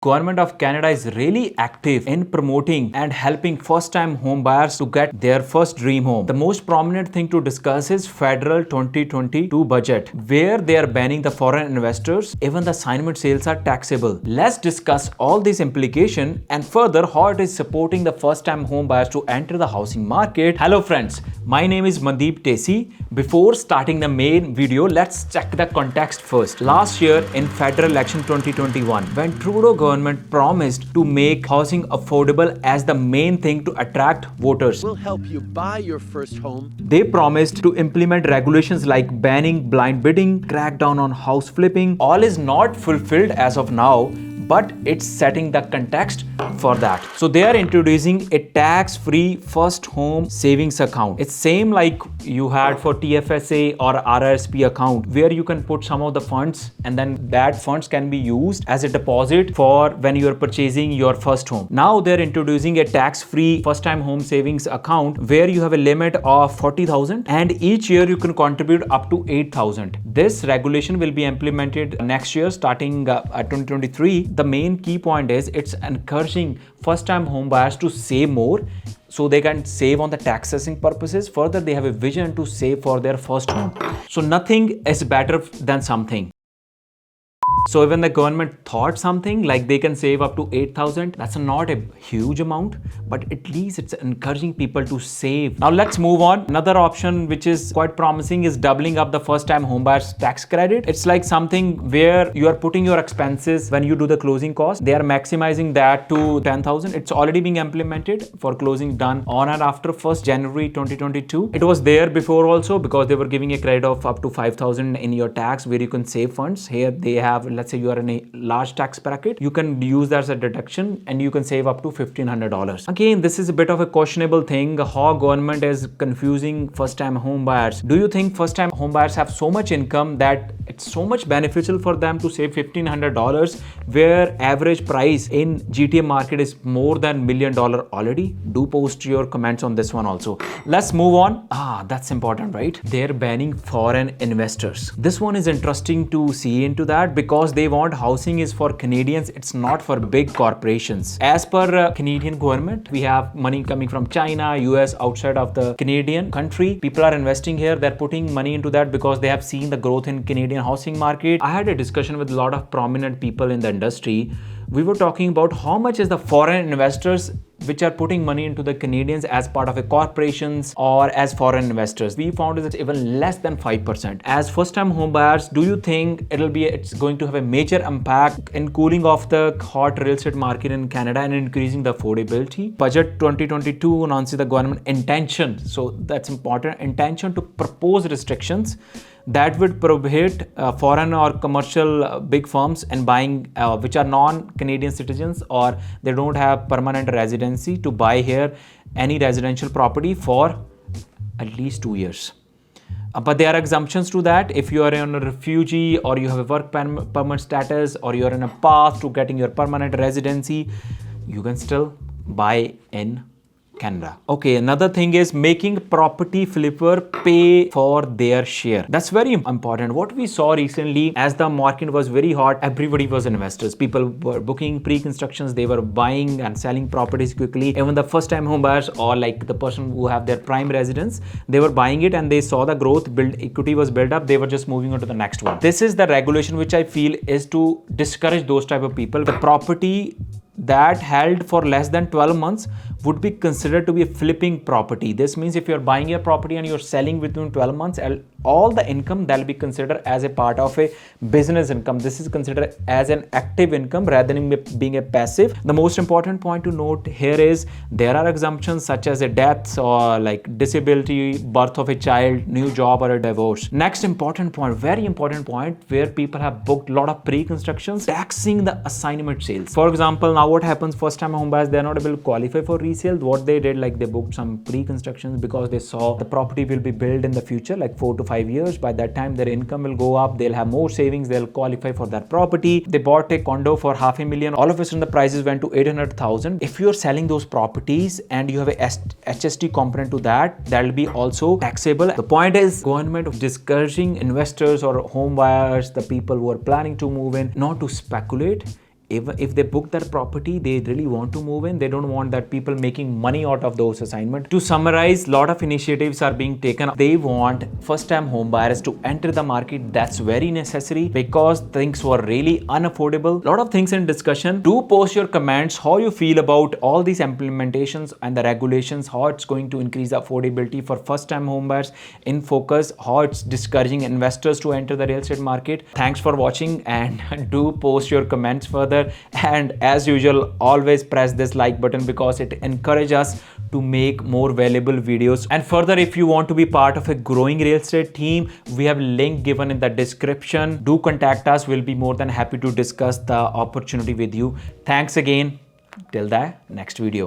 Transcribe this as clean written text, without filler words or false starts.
Government of Canada is really active in promoting and helping first-time home buyers to get their first dream home. The most prominent thing to discuss is federal 2022 budget, where they are banning the foreign investors. Even the assignment sales are taxable. Let's discuss all these implications and further how it is supporting the first-time home buyers to enter the housing market. Hello friends, my name is Mandeep Dhesi. Before starting the main video, let's check the context first. Last year in federal election 2021, when Trudeau government promised to make housing affordable as the main thing to attract voters. We'll help you buy your first home. They promised to implement regulations like banning blind bidding, crack down on house flipping. All is not fulfilled as of now, but it's setting the context for that. So they are introducing a tax-free first home savings account. It's same like you had for TFSA or RRSP account, where you can put some of the funds and then that funds can be used as a deposit for when you are purchasing your first home. Now they're introducing a tax-free first-time home savings account where you have a limit of 40,000 and each year you can contribute up to 8,000. This regulation will be implemented next year starting at 2023. The main key point is it's encouraging first-time home buyers to save more so they can save on the tax assessing purposes. Further, they have a vision to save for their first home. So nothing is better than something. So even the government thought something like they can save up to 8,000. That's not a huge amount, but at least it's encouraging people to save. Now let's move on. Another option which is quite promising is doubling up the first-time homebuyers tax credit. It's like something where you are putting your expenses when you do the closing cost. They are maximizing that to 10,000. It's already being implemented for closing done on and after 1st January 2022. It was there before also because they were giving a credit of up to 5,000 in your tax where you can save funds. Here they have, let's say you are in a large tax bracket, you can use that as a deduction and you can save up to $1,500. Again, this is a bit of a questionable thing, how government is confusing first-time home buyers. Do you think first-time home buyers have so much income that it's so much beneficial for them to save $1,500 where average price in GTA market is more than $1 million already? Do post your comments on this one also. Let's move on. That's important, right? They're banning foreign investors. This one is interesting to see into that because they want housing is for Canadians, it's not for big corporations. As per Canadian government, we have money coming from China, US, outside of the Canadian country. People are investing here, they're putting money into that because they have seen the growth in Canadian housing market. I had a discussion with a lot of prominent people in the industry. We were talking about how much is the foreign investors which are putting money into the Canadians as part of a corporations or as foreign investors. We found it's even less than 5%. As first-time home buyers, do you think it's going to have a major impact in cooling off the hot real estate market in Canada and increasing the affordability? Budget 2022 announces the government intention, so that's important, intention to propose restrictions that would prohibit foreign or commercial big firms and buying which are non-Canadian citizens or they don't have permanent residency to buy here any residential property for at least 2 years. But there are exemptions to that. If you are a refugee or you have a work permit status or you are in a path to getting your permanent residency, you can still buy in Canada. Okay, another thing is making property flipper pay for their share. That's very important. What we saw recently, as the market was very hot, everybody was investors. People were booking pre-constructions, they were buying and selling properties quickly. Even the first-time home buyers or like the person who have their prime residence, they were buying it and they saw the growth, equity was built up, they were just moving on to the next one. This is the regulation which I feel is to discourage those type of people. The property that held for less than 12 months would be considered to be a flipping property. This means if you're buying a property and you're selling within 12 months, all the income that will be considered as a part of a business income. This is considered as an active income rather than being a passive. The most important point to note here is there are exemptions such as a death or like disability, birth of a child, new job or a divorce. Next important point, very important point, where people have booked a lot of pre-constructions, taxing the assignment sales. For example, now what happens, first-time home buyers, they're not able to qualify for resale. What they did, like they booked some pre-constructions because they saw the property will be built in the future, like 4 to 5 years. By that time, their income will go up, they'll have more savings, they'll qualify for that property. They bought a condo for $500,000. All of a sudden, the prices went to 800,000. If you're selling those properties and you have a HST component to that, that'll be also taxable. The point is, government of discouraging investors or home buyers, the people who are planning to move in, not to speculate if they book that property, they really want to move in. They don't want that people making money out of those assignments. To summarize, a lot of initiatives are being taken. They want first time home buyers to enter the market. That's very necessary because things were really unaffordable. A lot of things in discussion. Do post your comments how you feel about all these implementations and the regulations, how it's going to increase the affordability for first time home buyers in focus, how it's discouraging investors to enter the real estate market. Thanks for watching, and do post your comments further. And as usual, always press this like button because it encourages us to make more valuable videos. And further, if you want to be part of a growing real estate team, we have a link given in the description. Do contact us. We'll be more than happy to discuss the opportunity with you. Thanks again. Till the next video.